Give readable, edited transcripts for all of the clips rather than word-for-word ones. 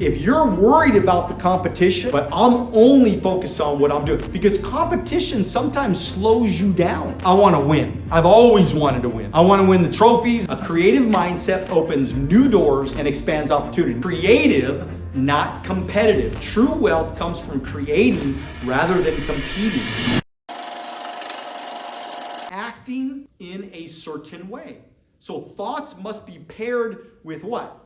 If you're worried about the competition, but I'm only focused on what I'm doing, because competition sometimes slows you down. I want to win. I've always wanted to win. I want to win the trophies. A creative mindset opens new doors and expands opportunity. Creative, not competitive. True wealth comes from creating rather than competing. Acting in a certain way. So thoughts must be paired with what?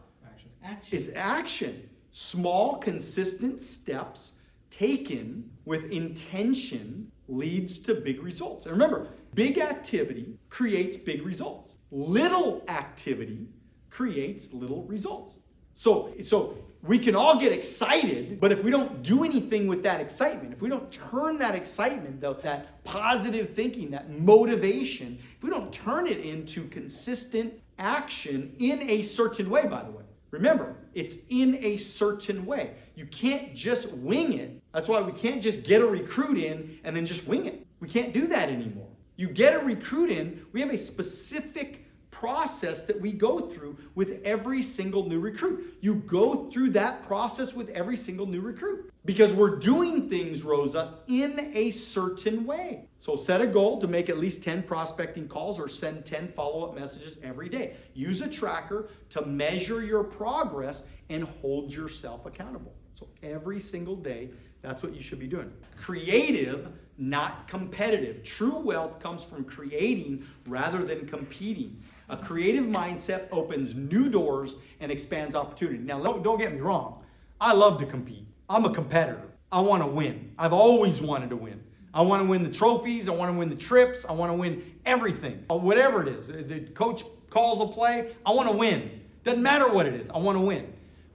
Action. Is action. Small, consistent steps taken with intention leads to big results. And remember, big activity creates big results. Little activity creates little results. So we can all get excited, but if we don't do anything with that excitement, if we don't turn that excitement, that positive thinking, that motivation, if we don't turn it into consistent action in a certain way, by the way. Remember, it's in a certain way. You can't just wing it. That's why we can't just get a recruit in and then just wing it. We can't do that anymore. You get a recruit in, we have a specific process that we go through with every single new recruit. You go through that process with every single new recruit because we're doing things, Rosa, in a certain way. So set a goal to make at least 10 prospecting calls or send 10 follow-up messages every day. Use a tracker to measure your progress and hold yourself accountable. So every single day, that's what you should be doing. Creative, not competitive. True wealth comes from creating rather than competing. A creative mindset opens new doors and expands opportunity. Now, don't get me wrong. I love to compete. I'm a competitor. I want to win. I've always wanted to win. I want to win the trophies. I want to win the trips. I want to win everything. Whatever it is. The coach calls a play. I want to win. Doesn't matter what it is. I want to win.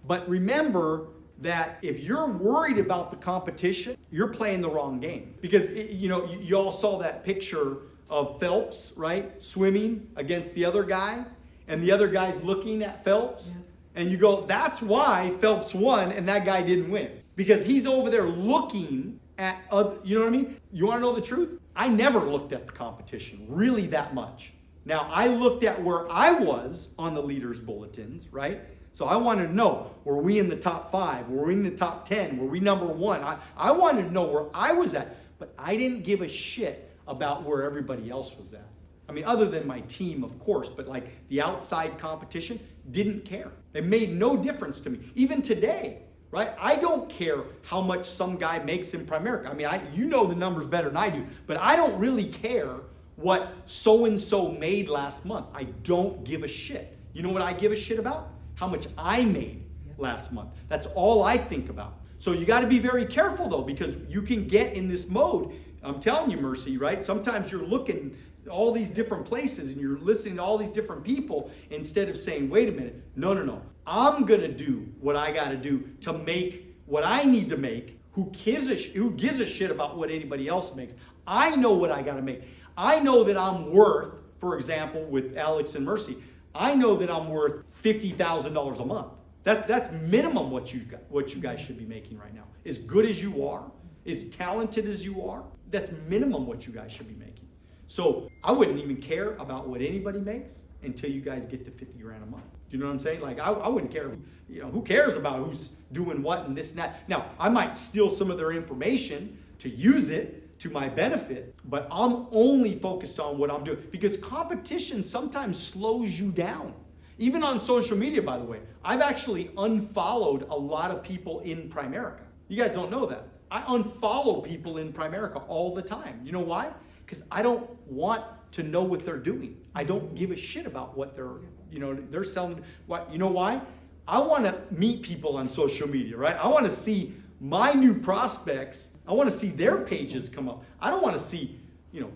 But remember that if you're worried about the competition, you're playing the wrong game. Because, you all saw that picture of Phelps, right? Swimming against the other guy. And the other guy's looking at Phelps. Yeah. And you go, that's why Phelps won and that guy didn't win. Because he's over there looking at other, you know what I mean? You want to know the truth? I never looked at the competition really that much. Now, I looked at where I was on the leaders' bulletins, right? So I wanted to know, were we in the top 5? Were we in the top 10? Were we number 1? I wanted to know where I was at, but I didn't give a shit about where everybody else was at. I mean, other than my team, of course, but like the outside competition, didn't care. It made no difference to me. Even today, right? I don't care how much some guy makes in Primerica. I mean, you know the numbers better than I do, but I don't really care what so-and-so made last month. I don't give a shit. You know what I give a shit about? How much I made last month. That's all I think about. So you got to be very careful though, because you can get in this mode. I'm telling you, Mercy, right? Sometimes you're looking all these different places and you're listening to all these different people instead of saying, wait a minute, no. I'm going to do what I got to do to make what I need to make. Who gives a shit about what anybody else makes? I know what I got to make. I know that I'm worth, for example, with Alex and Mercy, I know that I'm worth $50,000 a month. That's minimum what you guys should be making right now. As good as you are, as talented as you are, that's minimum what you guys should be making. So I wouldn't even care about what anybody makes until you guys get to 50 grand a month. Do you know what I'm saying? Like I wouldn't care. Who cares about who's doing what and this and that? Now I might steal some of their information to use it to my benefit, but I'm only focused on what I'm doing because competition sometimes slows you down. Even on social media, by the way, I've actually unfollowed a lot of people in Primerica. You guys don't know that. I unfollow people in Primerica all the time. You know why? Because I don't want to know what they're doing. I don't give a shit about what they're selling. What, you know why? I want to meet people on social media, right? I want to see my new prospects. I want to see their pages come up. I don't want to see,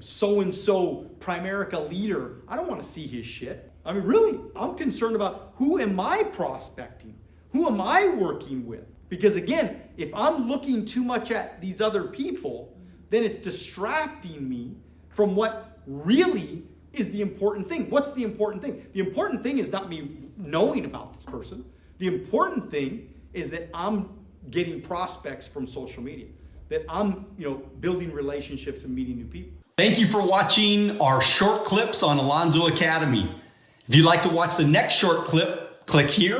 so-and-so Primerica leader. I don't want to see his shit. I mean, really, I'm concerned about who am I prospecting? Who am I working with? Because again, if I'm looking too much at these other people, then it's distracting me from what really is the important thing. What's the important thing? The important thing is not me knowing about this person. The important thing is that I'm getting prospects from social media, that I'm, building relationships and meeting new people. Thank you for watching our short clips on Alonzo Academy. If you'd like to watch the next short clip, click here.